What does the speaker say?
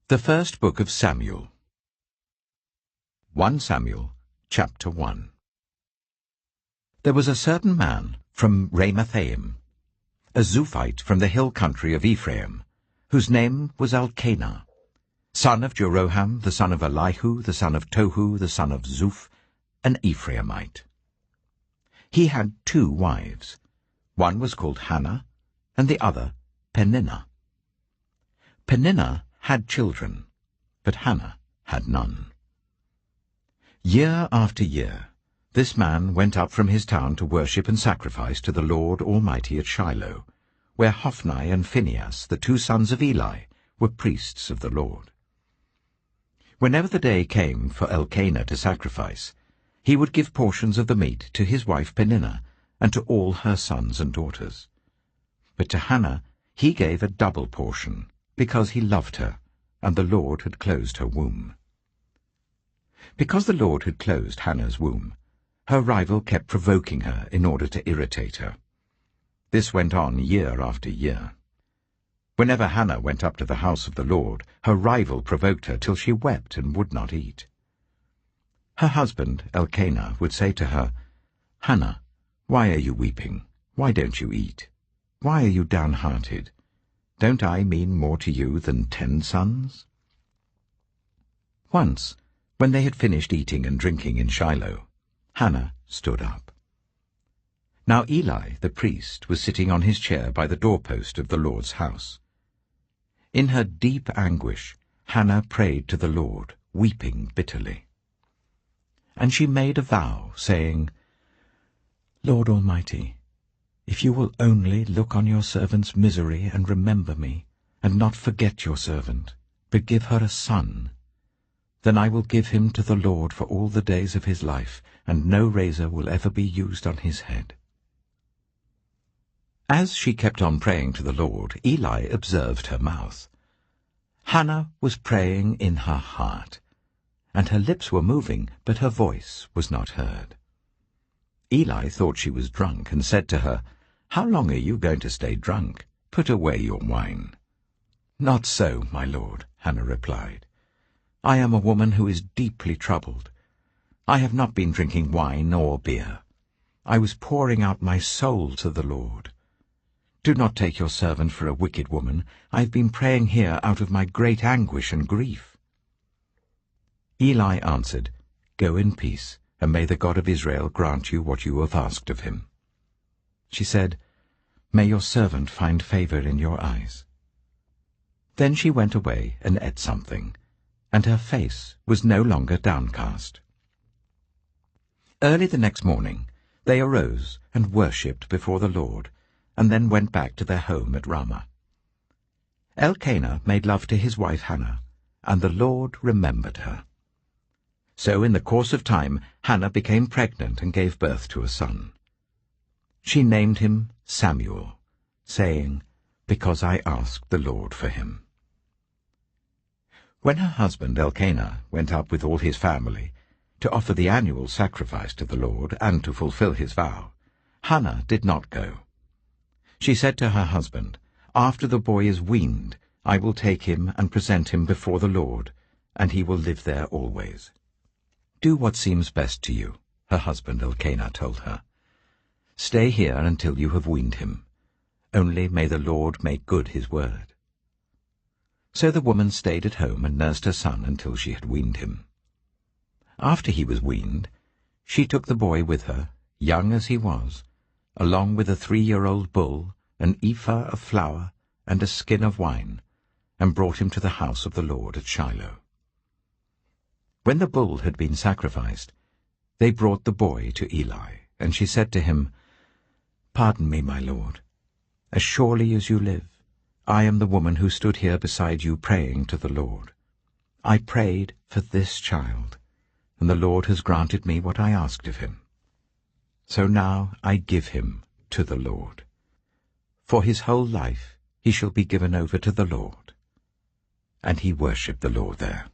The first book of Samuel. 1 Samuel, chapter 1. There was a certain man from Ramathaim, a Zuphite from the hill country of Ephraim, whose name was Elkanah, son of Jeroham, the son of Elihu, the son of Tohu, the son of Zuph, an Ephraimite. He had 2 wives. One was called Hannah, and the other Peninnah. Peninnah had children, but Hannah had none. Year after year, this man went up from his town to worship and sacrifice to the Lord Almighty at Shiloh, where Hophni and Phinehas, the 2 sons of Eli, were priests of the Lord. Whenever the day came for Elkanah to sacrifice, he would give portions of the meat to his wife Peninnah and to all her sons and daughters. But to Hannah he gave a double portion, because he loved her, and the Lord had closed her womb. Because the Lord had closed Hannah's womb, her rival kept provoking her in order to irritate her. This went on year after year. Whenever Hannah went up to the house of the Lord, her rival provoked her till she wept and would not eat. Her husband, Elkanah, would say to her, "Hannah, why are you weeping? Why don't you eat? Why are you downhearted? Don't I mean more to you than 10 sons?" Once, when they had finished eating and drinking in Shiloh, Hannah stood up. Now Eli, the priest, was sitting on his chair by the doorpost of the Lord's house. In her deep anguish, Hannah prayed to the Lord, weeping bitterly. And she made a vow, saying, "Lord Almighty, if you will only look on your servant's misery and remember me, and not forget your servant, but give her a son, then I will give him to the Lord for all the days of his life, and no razor will ever be used on his head." As she kept on praying to the Lord, Eli observed her mouth. Hannah was praying in her heart, and her lips were moving, but her voice was not heard. Eli thought she was drunk, and said to her, "How long are you going to stay drunk? Put away your wine." "Not so, my lord," Hannah replied. "I am a woman who is deeply troubled. I have not been drinking wine or beer. I was pouring out my soul to the Lord. Do not take your servant for a wicked woman. I have been praying here out of my great anguish and grief." Eli answered, "Go in peace, and may the God of Israel grant you what you have asked of him." She said, "May your servant find favor in your eyes." Then she went away and ate something, and her face was no longer downcast. Early the next morning they arose and worshipped before the Lord, and then went back to their home at Ramah. Elkanah made love to his wife Hannah, and the Lord remembered her. So in the course of time Hannah became pregnant and gave birth to a son. She named him Samuel, saying, "Because I asked the Lord for him." When her husband Elkanah went up with all his family to offer the annual sacrifice to the Lord and to fulfill his vow, Hannah did not go. She said to her husband, "After the boy is weaned, I will take him and present him before the Lord, and he will live there always." "Do what seems best to you," her husband Elkanah told her. "Stay here until you have weaned him. Only may the Lord make good his word." So the woman stayed at home and nursed her son until she had weaned him. After he was weaned, she took the boy with her, young as he was, along with a 3-year-old bull, an ephah of flour, and a skin of wine, and brought him to the house of the Lord at Shiloh. When the bull had been sacrificed, they brought the boy to Eli, and she said to him, "Pardon me, my lord. As surely as you live, I am the woman who stood here beside you praying to the Lord. I prayed for this child, and the Lord has granted me what I asked of him. So now I give him to the Lord. For his whole life he shall be given over to the Lord." And he worshipped the Lord there.